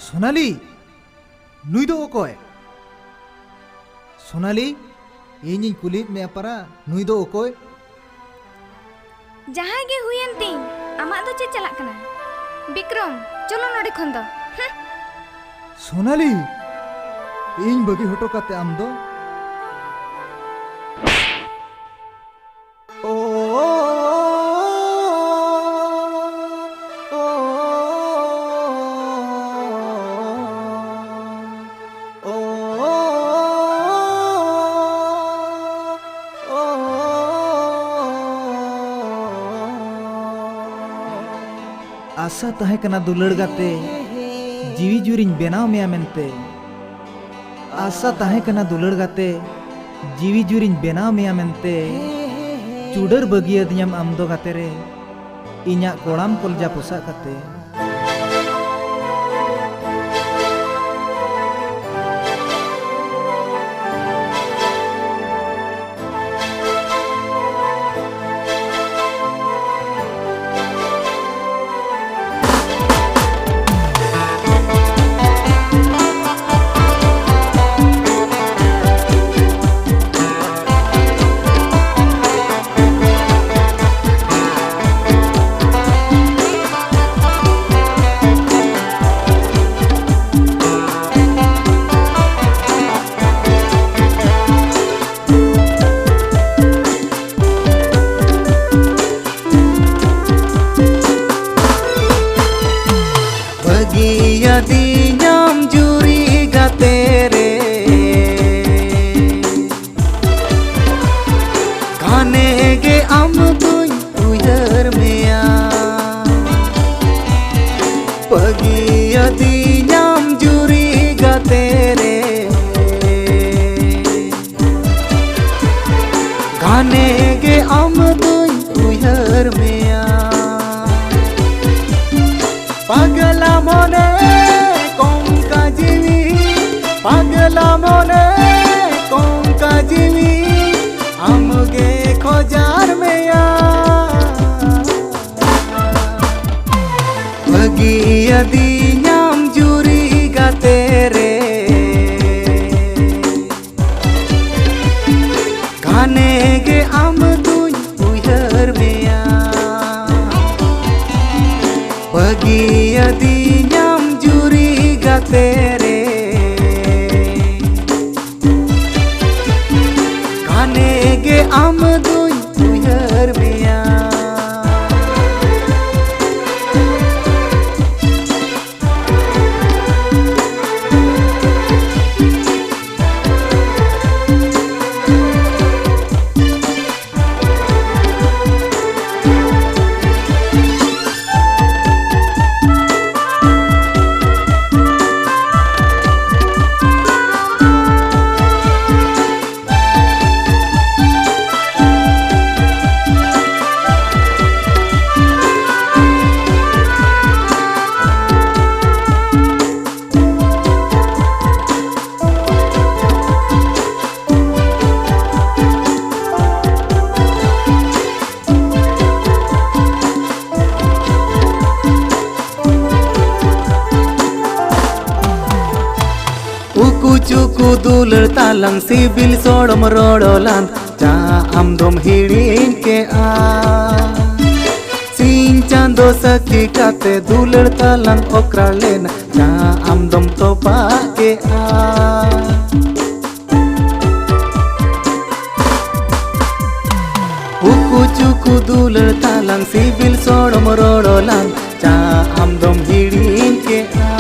सोनाली नुई दो ओकोय सोनाली ᱤᱧᱤᱧ ᱠᱩᱞᱤᱭᱮᱫ ᱢᱮᱭᱟ ᱯᱟᱨᱟ ᱱᱩᱭ ᱫᱚ ᱚᱠᱚᱭ ᱡᱟᱦᱟᱸᱭ ᱜᱮ ᱦᱩᱭᱮᱱ ᱛᱤᱧ ᱟᱢᱟᱜ ᱫᱚ ᱪᱮᱫ ᱪᱟᱞᱟᱜ ᱠᱟᱱᱟ ᱵᱤᱠᱨᱚᱢ ᱪᱚᱞᱚ ᱱᱚᱰᱮ ᱠᱷᱚᱱ ᱫᱚ सोनाली ᱤᱧ ᱵᱟᱹᱜᱤ ᱦᱚᱴᱚ ᱠᱟᱛᱮ ᱟᱢ ᱫᱚ आशा तहे कना दुलड़ गाते जीवी जुरिñ बेनाव मेया मेनते आशा तहे कना दुलड़ गाते जीवी जुरिñ बेनाव मेया मेनते चुडर बगियादिंजाम आम दो गाते रे इña कोड़ाम कलजा पोसा काते Bagiyadinjam Juri Gatere Kane ge am tuñ uyar meya Bagiyadinjam Juri Gatere Kane ge am tuñ uyar meya Pagala mone konka jiwi Pagala mone konka jiwi Amge khojar meya Bagiyadinjam Juri Gatere Kane ge am tuñ uyar meya Bagiyadinjam Juri Gatere Kane ge am tuñ uyar meya Cucu dulur talang sibil sodom rodolan Ja am dom hirin ke a Sin chando sakhi kate dulur talang okra lena Ja am dom topa ke a Cucu dulur talang sibil sodom rodolan Ja am dom hirin ke a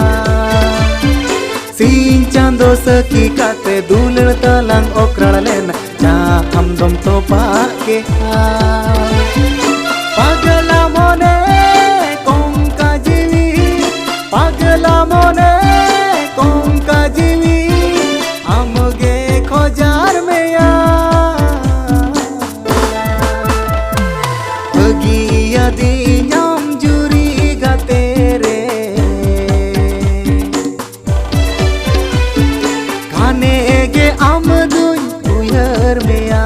Sin chando sakhi kate dulur talang okra lena Ja am dom topa ke a Pagala mone konka jiwi Pagala mone konka jiwi Amge khojar meya Bagiyadinjam Juri Gatere Kane ge am tuñ uyar meya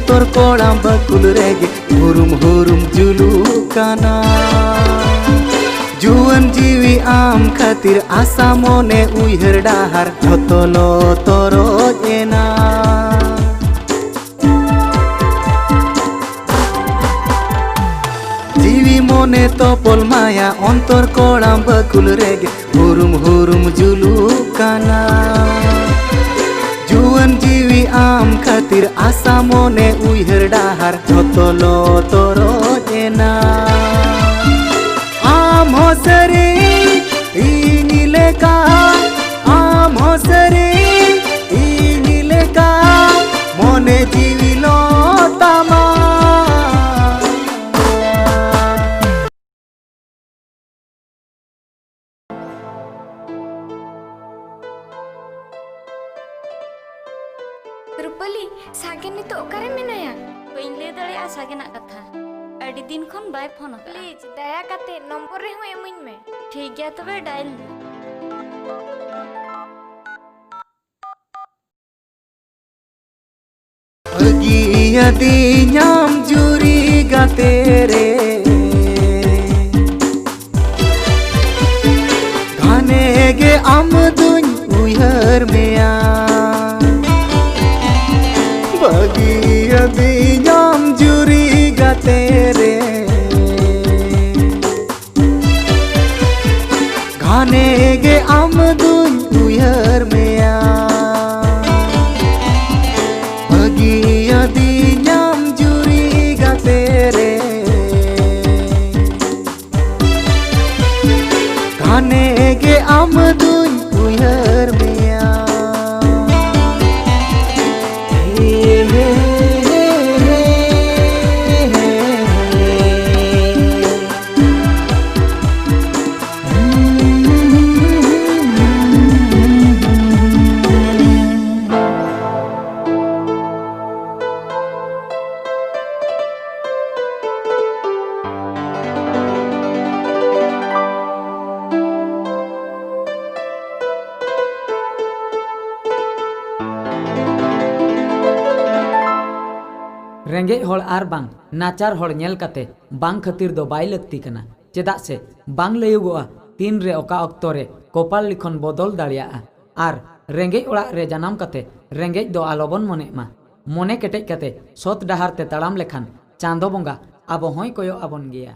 ontor koram bakul rege hurum hurum julu kana juan jiwi am khatir asa mone uihar dahar jotolo toroj ena jiwi mone topol maya ontor koram bakul rege hurum hurum julu kana juan jiwi am khatir asa mone uihar dahar jotolo toroj ena am hosare inileka am hosare inileka mone jiwi lotama रुपली सागे नितो ओकारे मेनाया बइन ले दड़े सागे ना कथा अड़ी दिन खन बाय फोन प्लीज दया काते नंबर रे हुए एमिन में ठीक गया तबे dial Bagiyadinjam Juri Gatere Ganege amdun uyar mea Bagiyadinjam Juri Gatere Ganege amdun uyar mea Bagiyadinjam Juri Gatere Ganege amdun uyar mea रेंगे हर आर बांग नाचार हर नेल काते बांग खातिर दो बाय लगती कना चेदा से बांग लयुगोआ तीन रे ओका अक्तो रे कपाल लिखन बदल दाड़िया आर रेंगे ओड़ा रे जनाम काते रेंगे दो आलोबन मने मा मने केटेज काते सत डाहार ते ताड़ाम लेखान चांदो बंगा आबो होय कोयो आबन गया।